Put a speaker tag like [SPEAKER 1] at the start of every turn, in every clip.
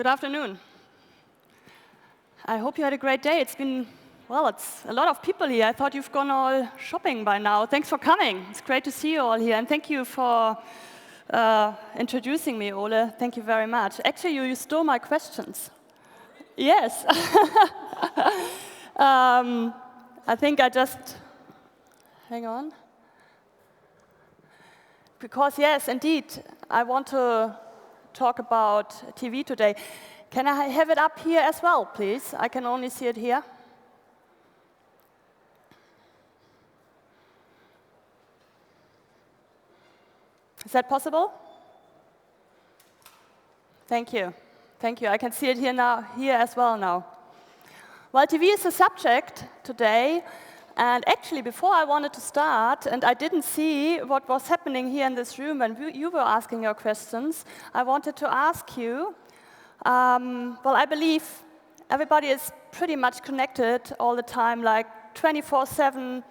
[SPEAKER 1] Good afternoon. I hope you had a great day. It's been, well, it's a lot of people here. I thought you've gone all shopping by now. Thanks for coming. It's great to see you all here. And thank you for introducing me, Ole. Thank you very much. Actually, you stole my questions. Yes. I think I just, hang on. Because, yes, indeed, I want to talk about TV today. Can I have it up here as well, please? I can only see it here. Is that possible? Thank you. Thank you. I can see it here now, here as well now. Well, TV is the subject today. And actually, before I wanted to start, and I didn't see what was happening here in this room when you were asking your questions, I wanted to ask you, well, I believe everybody is pretty much connected all the time, like 24/7,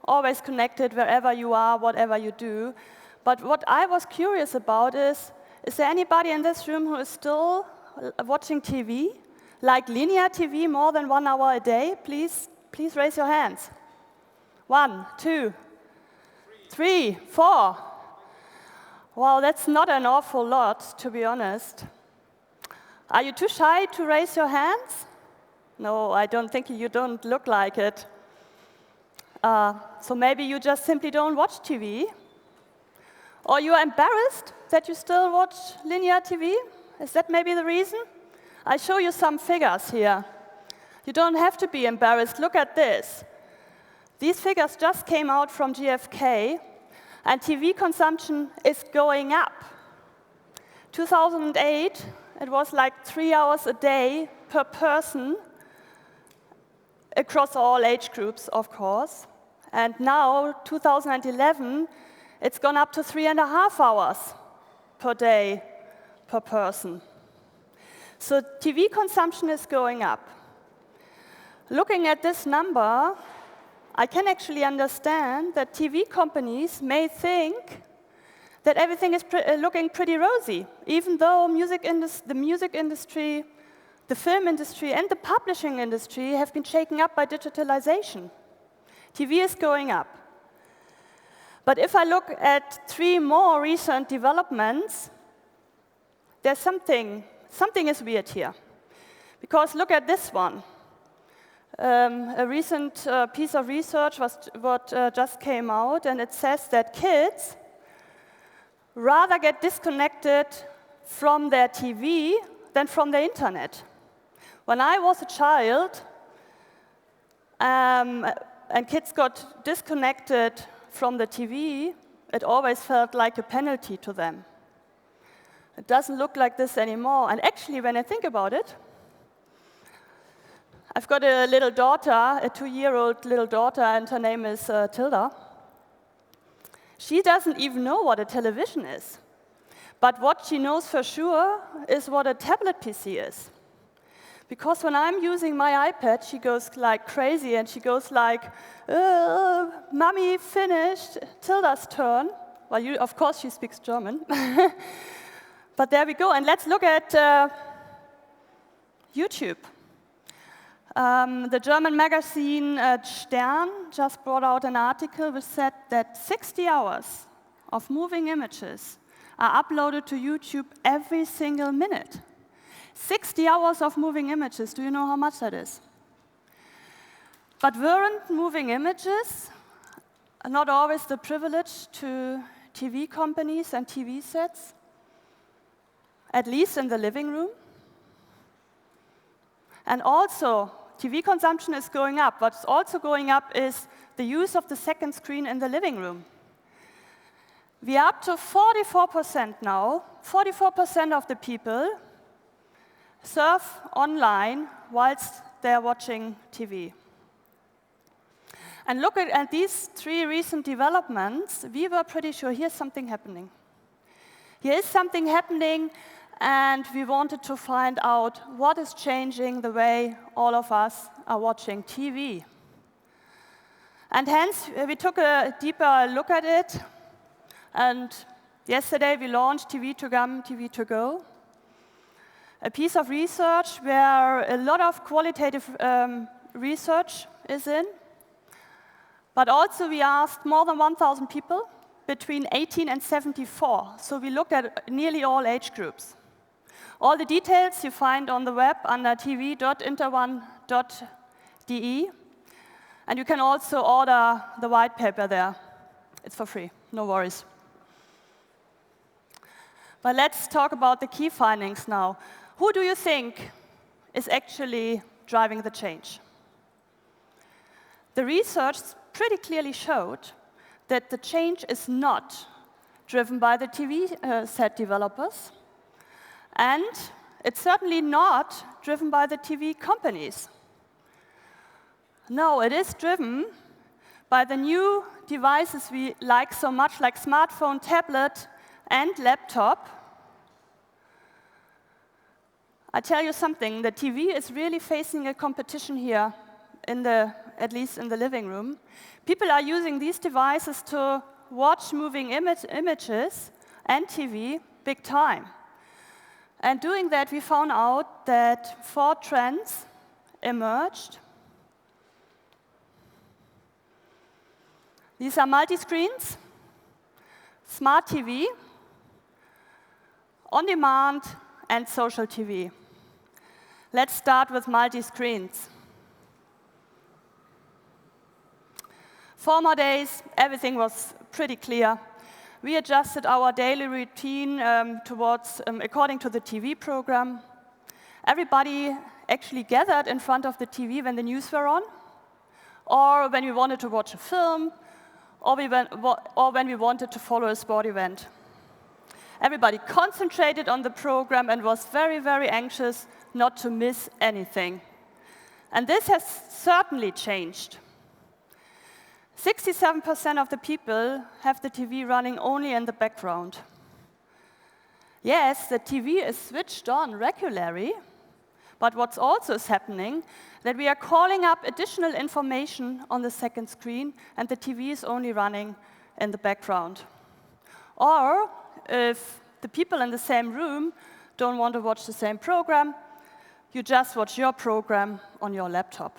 [SPEAKER 1] always connected wherever you are, whatever you do. But what I was curious about is there anybody in this room who is still watching TV? Like linear TV more than 1 hour a day? Please raise your hands. 1, 2, 3, 4. Well, that's not an awful lot, to be honest. Are you too shy to raise your hands? No, I don't think you don't look like it. So maybe you just simply don't watch TV. Or you're embarrassed that you still watch linear TV? Is that maybe the reason? I show you some figures here. You don't have to be embarrassed. Look at this. These figures just came out from GfK, and TV consumption is going up. 2008, it was like 3 hours a day per person, across all age groups, of course. And now, 2011, it's gone up to 3.5 hours per day per person. So TV consumption is going up. Looking at this number, I can actually understand that TV companies may think that everything is looking pretty rosy, even though the music industry, the film industry, and the publishing industry have been shaken up by digitalization. TV is going up. But if I look at 3 more recent developments, there's something is weird here. Because look at this one. A recent piece of research just came out, and it says that kids rather get disconnected from their TV than from the internet. When I was a child, and kids got disconnected from the TV, it always felt like a penalty to them. It doesn't look like this anymore. And actually, when I think about it, I've got a little daughter, a 2-year-old little daughter, and her name is Tilda. She doesn't even know what a television is. But what she knows for sure is what a tablet PC is. Because when I'm using my iPad, she goes like crazy, and she goes like, Mommy, finished, Tilda's turn. Well, of course, she speaks German. But there we go, and let's look at YouTube. The German magazine Stern just brought out an article which said that 60 hours of moving images are uploaded to YouTube every single minute. 60 hours of moving images. Do you know how much that is? But weren't moving images not always the privilege to TV companies and TV sets? At least in the living room? And also, TV consumption is going up. What's also going up is the use of the second screen in the living room. We are up to 44% now. 44% of the people surf online whilst they're watching TV. And look at these 3 recent developments. We were pretty sure here's something happening. Here is something happening, and we wanted to find out what is changing the way all of us are watching TV. And hence, we took a deeper look at it. And yesterday, we launched TV to Come, TV to Go. a piece of research where a lot of qualitative research is in. But also we asked more than 1,000 people between 18 and 74. So we looked at nearly all age groups. All the details you find on the web under tv.interone.de. And you can also order the white paper there. It's for free, no worries. But let's talk about the key findings now. Who do you think is actually driving the change? The research pretty clearly showed that the change is not driven by the TV set developers, and it's certainly not driven by the TV companies. No, it is driven by the new devices we like so much, like smartphone, tablet, and laptop. I tell you something, the TV is really facing a competition here, at least in the living room. People are using these devices to watch moving images and TV big time. And doing that, we found out that 4 trends emerged. These are multi-screens, smart TV, on-demand, and social TV. Let's start with multi-screens. Former days, everything was pretty clear. We adjusted our daily routine according to the TV program. Everybody actually gathered in front of the TV when the news were on, or when we wanted to watch a film, or when we wanted to follow a sport event. Everybody concentrated on the program and was very, very anxious not to miss anything. And this has certainly changed. 67% of the people have the TV running only in the background. Yes, the TV is switched on regularly, but what's also is happening that we are calling up additional information on the second screen, and the TV is only running in the background. Or, if the people in the same room don't want to watch the same program, you just watch your program on your laptop.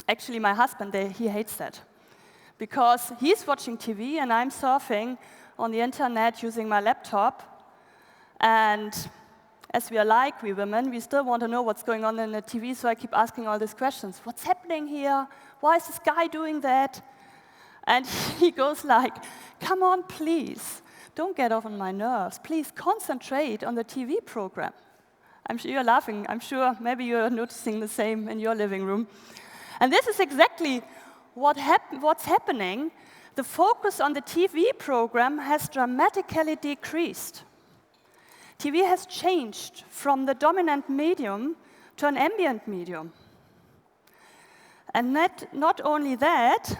[SPEAKER 1] Actually, my husband, he hates that, because he's watching TV and I'm surfing on the internet using my laptop. And as we are like we women, we still want to know what's going on in the TV, so I keep asking all these questions. What's happening here? Why is this guy doing that? And he goes like, come on, please, don't get off on my nerves. Please concentrate on the TV program. I'm sure you're laughing. I'm sure maybe you're noticing the same in your living room. And this is exactly what's happening. The focus on the TV program has dramatically decreased. TV has changed from the dominant medium to an ambient medium. And not only that,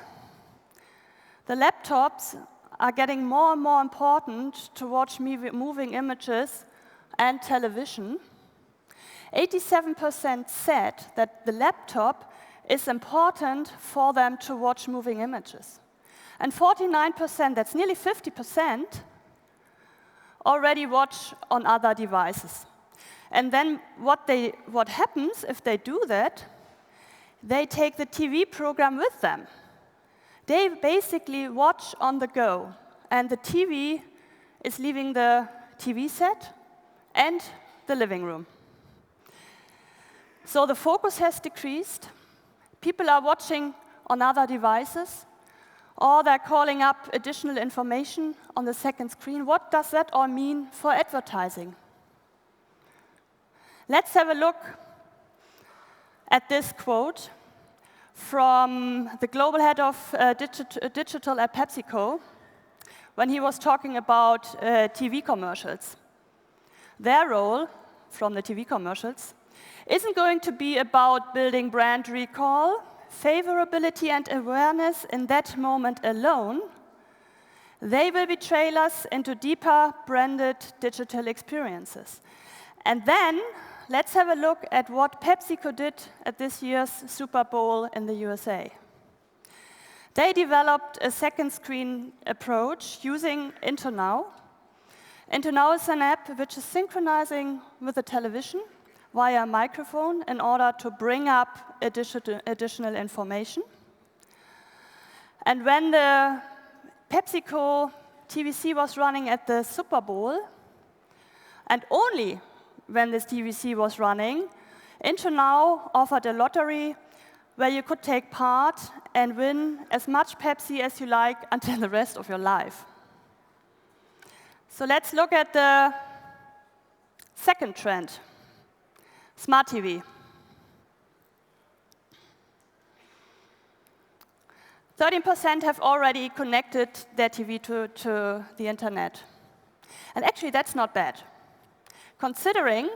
[SPEAKER 1] the laptops are getting more and more important to watch moving images and television. 87% said that the laptop is important for them to watch moving images. And 49%, that's nearly 50%, already watch on other devices. And then what happens if they do that, they take the TV program with them. They basically watch on the go, and the TV is leaving the TV set and the living room. So the focus has decreased. People are watching on other devices, or they're calling up additional information on the second screen. What does that all mean for advertising? Let's have a look at this quote from the global head of digital at PepsiCo when he was talking about TV commercials. Their role from the TV commercials isn't going to be about building brand recall, favorability, and awareness in that moment alone. They will be trailers into deeper branded digital experiences. And then let's have a look at what PepsiCo did at this year's Super Bowl in the USA. They developed a second screen approach using InteroneSpeaker. InteroneSpeaker is an app which is synchronizing with the television via a microphone in order to bring up additional information. And when the PepsiCo TVC was running at the Super Bowl, and only when this TVC was running, InteroneSpeaker offered a lottery where you could take part and win as much Pepsi as you like until the rest of your life. So let's look at the second trend, smart TV. 13% have already connected their TV to the internet. And actually, that's not bad, considering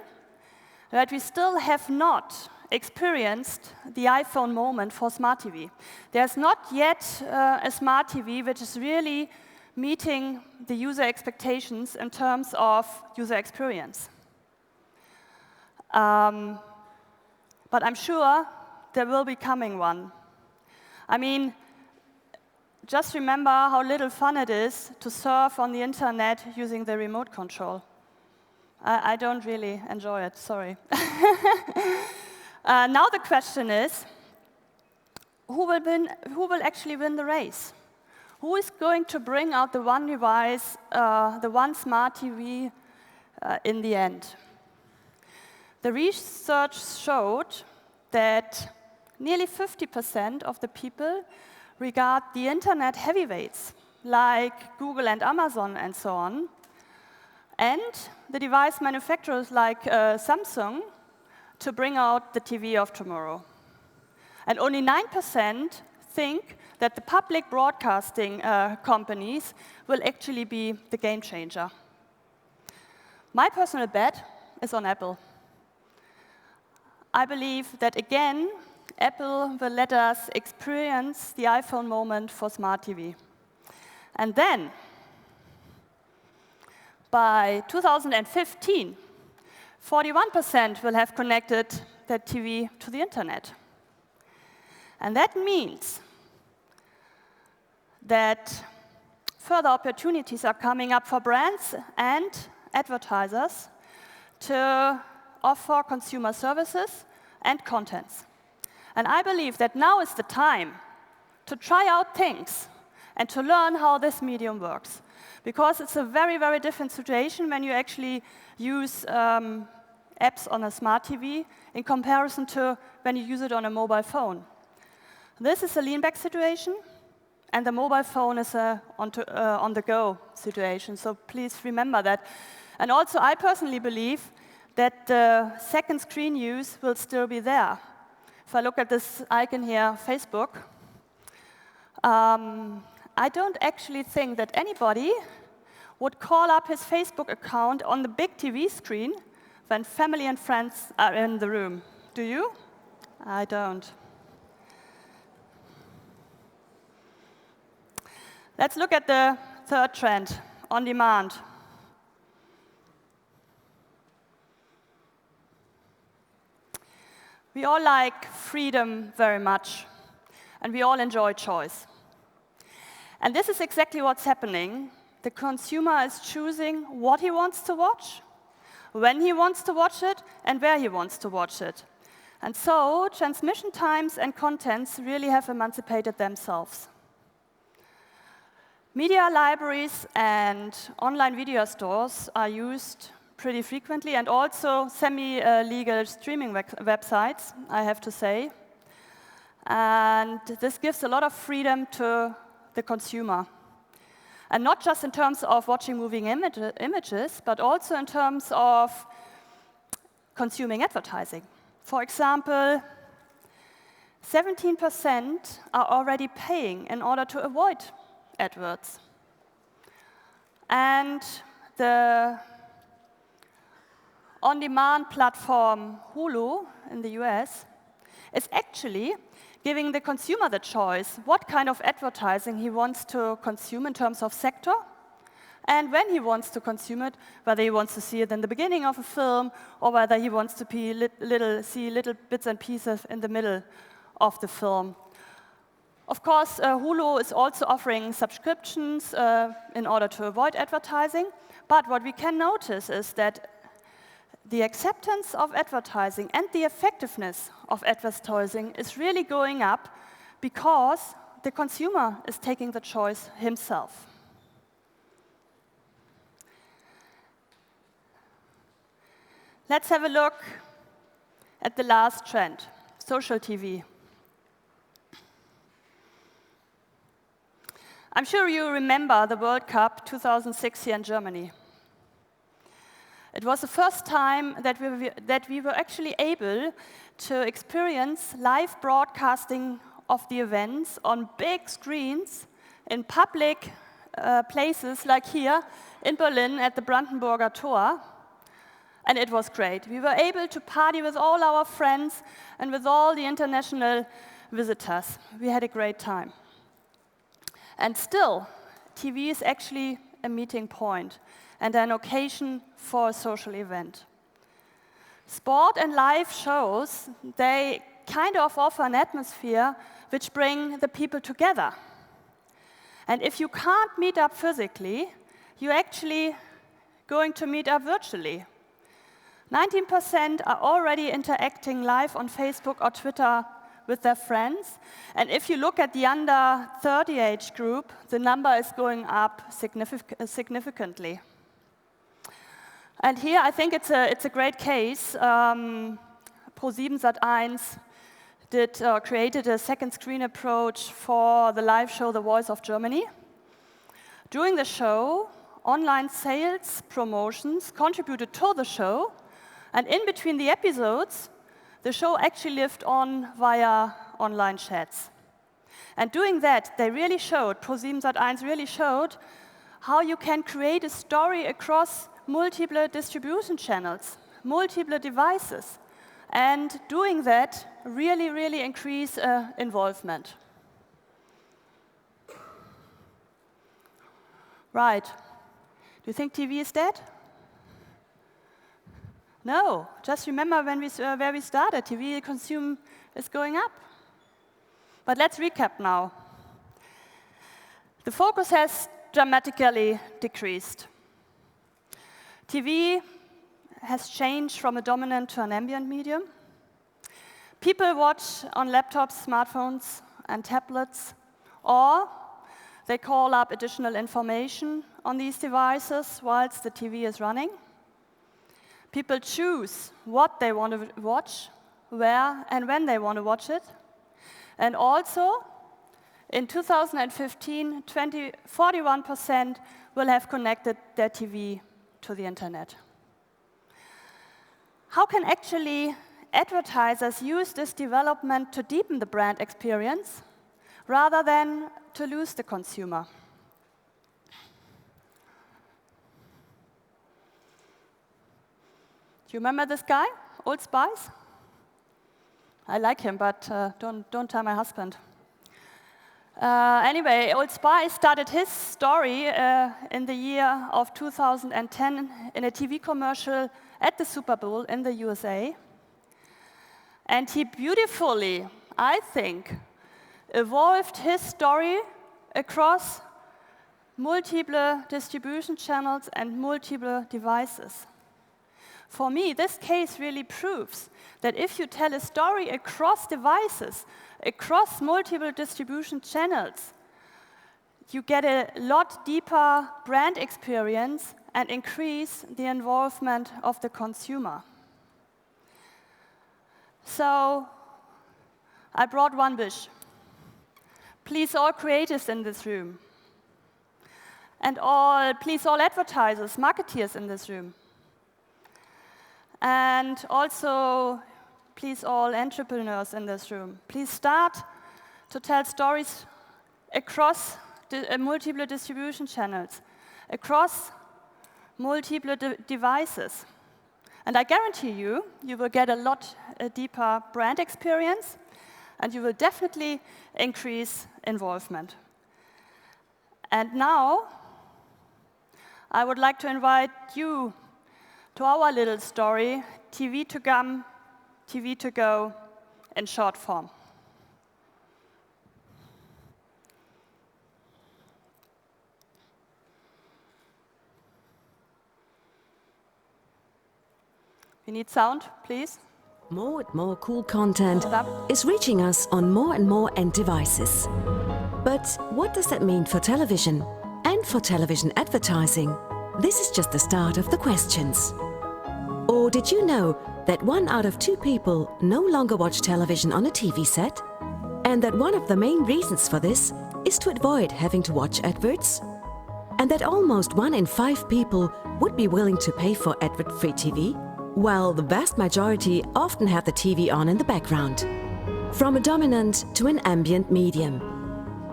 [SPEAKER 1] that we still have not experienced the iPhone moment for smart TV. There's not yet a smart TV which is really meeting the user expectations in terms of user experience. But I'm sure there will be coming one. I mean, just remember how little fun it is to surf on the internet using the remote control. I don't really enjoy it, sorry. Now the question is, who will actually win the race? Who is going to bring out the one device, the one smart TV in the end? The research showed that nearly 50% of the people regard the internet heavyweights, like Google and Amazon and so on, and the device manufacturers like Samsung to bring out the TV of tomorrow. And only 9% think that the public broadcasting companies will actually be the game changer. My personal bet is on Apple. I believe that, again, Apple will let us experience the iPhone moment for smart TV. And then, by 2015, 41% will have connected their TV to the internet. And that means that further opportunities are coming up for brands and advertisers to offer consumer services and contents. And I believe that now is the time to try out things and to learn how this medium works. Because it's a very, very different situation when you actually use apps on a smart TV in comparison to when you use it on a mobile phone. This is a lean-back situation, and the mobile phone is a on-the-go situation. So please remember that. And also, I personally believe that the second screen use will still be there. If I look at this icon here, Facebook, I don't actually think that anybody would call up his Facebook account on the big TV screen when family and friends are in the room. Do you? I don't. Let's look at the third trend, on demand. We all like freedom very much, and we all enjoy choice. And this is exactly what's happening. The consumer is choosing what he wants to watch, when he wants to watch it, and where he wants to watch it. And so transmission times and contents really have emancipated themselves. Media libraries and online video stores are used pretty frequently, and also semi-legal streaming websites, I have to say. And this gives a lot of freedom to the consumer. And not just in terms of watching moving images, but also in terms of consuming advertising. For example, 17% are already paying in order to avoid adverts. And the on-demand platform Hulu in the US is actually giving the consumer the choice what kind of advertising he wants to consume in terms of sector, and when he wants to consume it, whether he wants to see it in the beginning of a film or whether he wants to see little bits and pieces in the middle of the film. Of course, Hulu is also offering subscriptions in order to avoid advertising, But what we can notice is that the acceptance of advertising and the effectiveness of advertising is really going up because the consumer is taking the choice himself. Let's have a look at the last trend, social TV. I'm sure you remember the World Cup 2006 here in Germany. It was the first time that we were actually able to experience live broadcasting of the events on big screens in public places like here in Berlin at the Brandenburger Tor. And it was great. We were able to party with all our friends and with all the international visitors. We had a great time. And still, TV is actually a meeting point and an occasion for a social event. Sport and live shows, they kind of offer an atmosphere which bring the people together. And if you can't meet up physically, you're actually going to meet up virtually. 19% are already interacting live on Facebook or Twitter with their friends. And if you look at the under 30 age group, the number is going up significantly. And here I think it's a great case. ProSiebenSat.1 created a second screen approach for the live show The Voice of Germany. During the show, online sales promotions contributed to the show. And in between the episodes, the show actually lived on via online chats. And doing that, they really showed, ProSiebenSat.1 really showed, how you can create a story across multiple distribution channels, multiple devices. And doing that really, really increase involvement. Right. Do you think TV is dead? No, just remember where we started. TV consumption is going up. But let's recap now. The focus has dramatically decreased. TV has changed from a dominant to an ambient medium. People watch on laptops, smartphones, and tablets, or they call up additional information on these devices whilst the TV is running. People choose what they want to watch, where and when they want to watch it. And also, in 2015, 41% will have connected their TV to the internet. How can actually advertisers use this development to deepen the brand experience rather than to lose the consumer? Do you remember this guy, Old Spice? I like him, but don't tell my husband. Anyway, Old Spice started his story in the year of 2010 in a TV commercial at the Super Bowl in the USA. And he beautifully, I think, evolved his story across multiple distribution channels and multiple devices. For me, this case really proves that if you tell a story across devices, across multiple distribution channels, you get a lot deeper brand experience and increase the involvement of the consumer. So, I brought one wish. Please, all creatives in this room, and please, all advertisers, marketeers in this room, and also, please, all entrepreneurs in this room, please start to tell stories across multiple distribution channels, across multiple devices. And I guarantee you, you will get a lot deeper brand experience, and you will definitely increase involvement. And now, I would like to invite you to our little story, TV to Come, TV to Go, in short form. We need sound, please.
[SPEAKER 2] More and more cool content is reaching us on more and more end devices. But what does that mean for television and for television advertising? This is just the start of the questions. Or did you know that 1 out of 2 people no longer watch television on a TV set? And that one of the main reasons for this is to avoid having to watch adverts? And that almost 1 in 5 people would be willing to pay for advert-free TV? While the vast majority often have the TV on in the background. From a dominant to an ambient medium.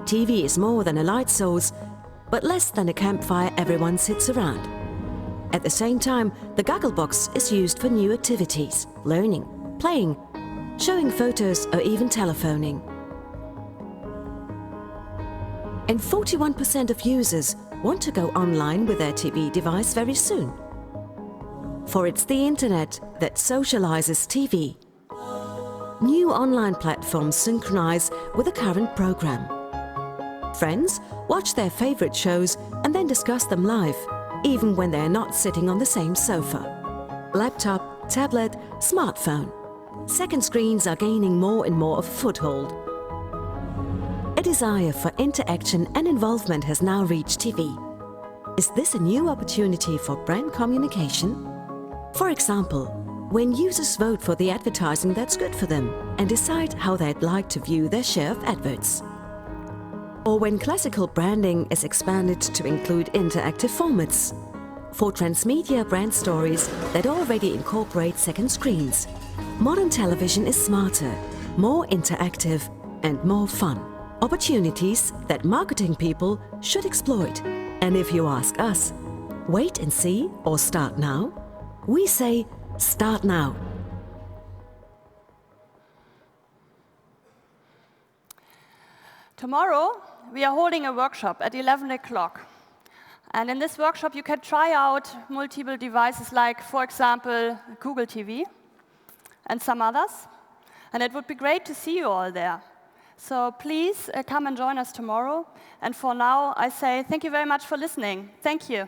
[SPEAKER 2] TV is more than a light source, but less than a campfire everyone sits around. At the same time, the Gogglebox is used for new activities, learning, playing, showing photos or even telephoning. And 41% of users want to go online with their TV device very soon. For it's the internet that socializes TV. New online platforms synchronize with the current program. Friends watch their favorite shows and then discuss them live, even when they're not sitting on the same sofa. Laptop, tablet, smartphone. Second screens are gaining more and more of a foothold. A desire for interaction and involvement has now reached TV. Is this a new opportunity for brand communication? For example, when users vote for the advertising that's good for them and decide how they'd like to view their share of adverts. Or when classical branding is expanded to include interactive formats. For transmedia brand stories that already incorporate second screens. Modern television is smarter, more interactive and more fun. Opportunities that marketing people should exploit. And if you ask us, wait and see or start now? We say, start now.
[SPEAKER 1] Tomorrow, we are holding a workshop at 11 o'clock. And in this workshop, you can try out multiple devices like, for example, Google TV and some others. And it would be great to see you all there. So please come and join us tomorrow. And for now, I say thank you very much for listening. Thank you.